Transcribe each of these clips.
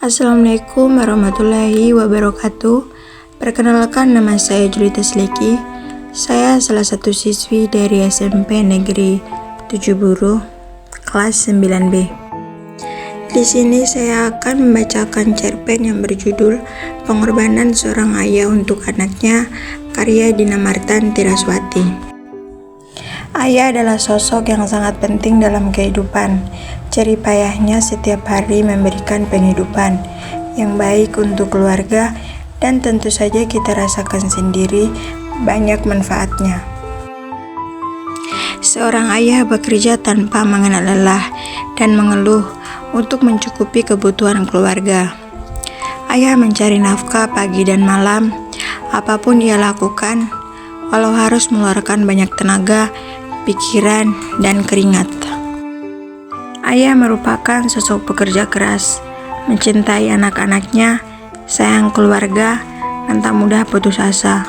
Assalamualaikum warahmatullahi wabarakatuh. Perkenalkan, nama saya Julita Sleki. Saya salah satu siswi dari SMP Negeri 7 Buru, kelas 9B. Di sini saya akan membacakan cerpen yang berjudul Pengorbanan Seorang Ayah untuk Anaknya, karya Dina Martan Tiraswati. Ayah adalah sosok yang sangat penting dalam kehidupan. Jerih payahnya setiap hari memberikan penghidupan yang baik untuk keluarga, dan tentu saja kita rasakan sendiri banyak manfaatnya. Seorang ayah bekerja tanpa mengenal lelah dan mengeluh untuk mencukupi kebutuhan keluarga. Ayah mencari nafkah pagi dan malam, apapun ia lakukan, walau harus mengeluarkan banyak tenaga, pikiran, dan keringat. Ayah merupakan sosok pekerja keras, mencintai anak-anaknya, sayang keluarga, dan tak mudah putus asa.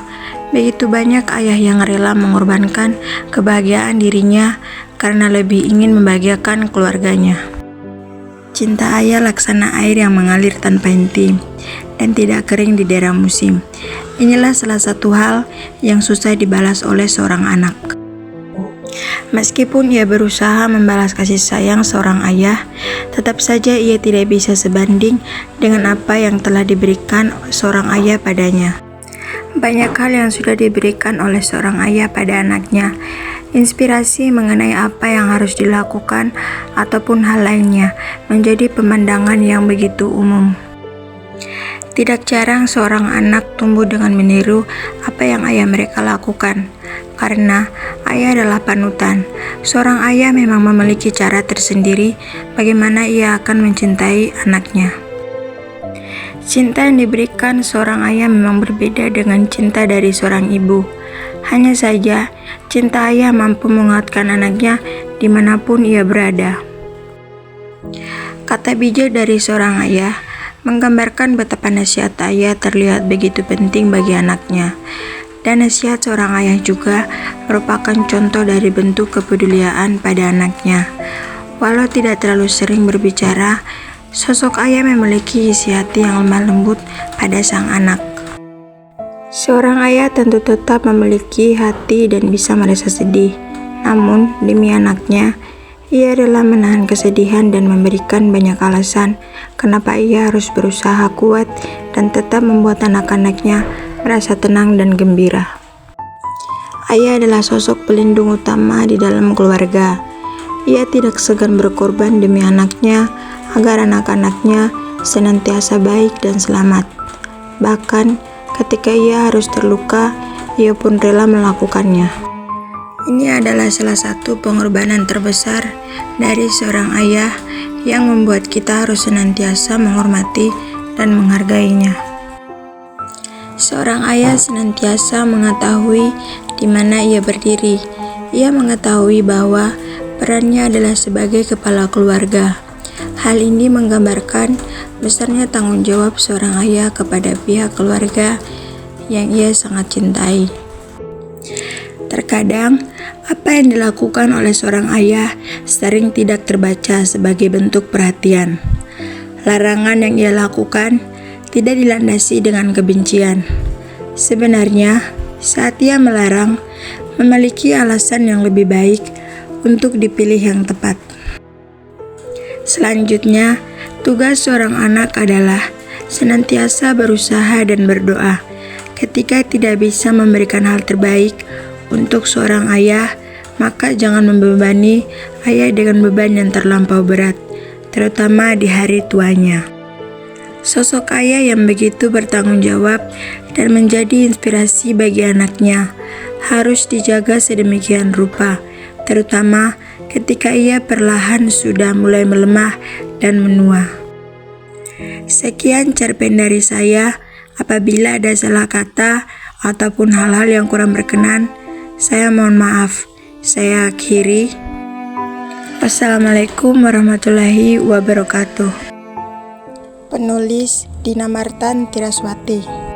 Begitu banyak ayah yang rela mengorbankan kebahagiaan dirinya karena lebih ingin membahagiakan keluarganya. Cinta ayah laksana air yang mengalir tanpa henti dan tidak kering di daerah musim. Inilah salah satu hal yang susah dibalas oleh seorang anak. Meskipun ia berusaha membalas kasih sayang seorang ayah, tetap saja ia tidak bisa sebanding dengan apa yang telah diberikan seorang ayah padanya. Banyak hal yang sudah diberikan oleh seorang ayah pada anaknya, inspirasi mengenai apa yang harus dilakukan ataupun hal lainnya, menjadi pemandangan yang begitu umum. Tidak jarang seorang anak tumbuh dengan meniru apa yang ayah mereka lakukan, karena ayah adalah panutan. Seorang ayah memang memiliki cara tersendiri bagaimana ia akan mencintai anaknya. Cinta yang diberikan seorang ayah memang berbeda dengan cinta dari seorang ibu. Hanya saja, cinta ayah mampu menguatkan anaknya dimanapun ia berada. Kata bijak dari seorang ayah menggambarkan betapa nasihat ayah terlihat begitu penting bagi anaknya. Dan nasihat seorang ayah juga merupakan contoh dari bentuk kepedulian pada anaknya. Walau tidak terlalu sering berbicara, sosok ayah memiliki isi hati yang lemah lembut pada sang anak. Seorang ayah tentu tetap memiliki hati dan bisa merasa sedih. Namun, demi anaknya, ia rela menahan kesedihan dan memberikan banyak alasan kenapa ia harus berusaha kuat dan tetap membuat anak-anaknya merasa tenang dan gembira. Ayah adalah sosok pelindung utama di dalam keluarga. Ia tidak segan berkorban demi anaknya agar anak-anaknya senantiasa baik dan selamat. Bahkan ketika ia harus terluka, ia pun rela melakukannya. Ini adalah salah satu pengorbanan terbesar dari seorang ayah yang membuat kita harus senantiasa menghormati dan menghargainya. Seorang ayah senantiasa mengetahui di mana ia berdiri. Ia mengetahui bahwa perannya adalah sebagai kepala keluarga. Hal ini menggambarkan besarnya tanggung jawab seorang ayah kepada pihak keluarga yang ia sangat cintai. Terkadang, apa yang dilakukan oleh seorang ayah sering tidak terbaca sebagai bentuk perhatian. Larangan yang ia lakukan tidak dilandasi dengan kebencian. Sebenarnya, saat ia melarang, memiliki alasan yang lebih baik untuk dipilih yang tepat. Selanjutnya, tugas seorang anak adalah senantiasa berusaha dan berdoa. Ketika tidak bisa memberikan hal terbaik untuk seorang ayah, maka jangan membebani ayah dengan beban yang terlampau berat, terutama di hari tuanya. Sosok ayah yang begitu bertanggung jawab dan menjadi inspirasi bagi anaknya harus dijaga sedemikian rupa, terutama ketika ia perlahan sudah mulai melemah dan menua. Sekian cerpen dari saya. Apabila ada salah kata ataupun hal-hal yang kurang berkenan, saya mohon maaf. Saya akhiri. Wassalamualaikum warahmatullahi wabarakatuh. Penulis Dina Martan Tiraswati.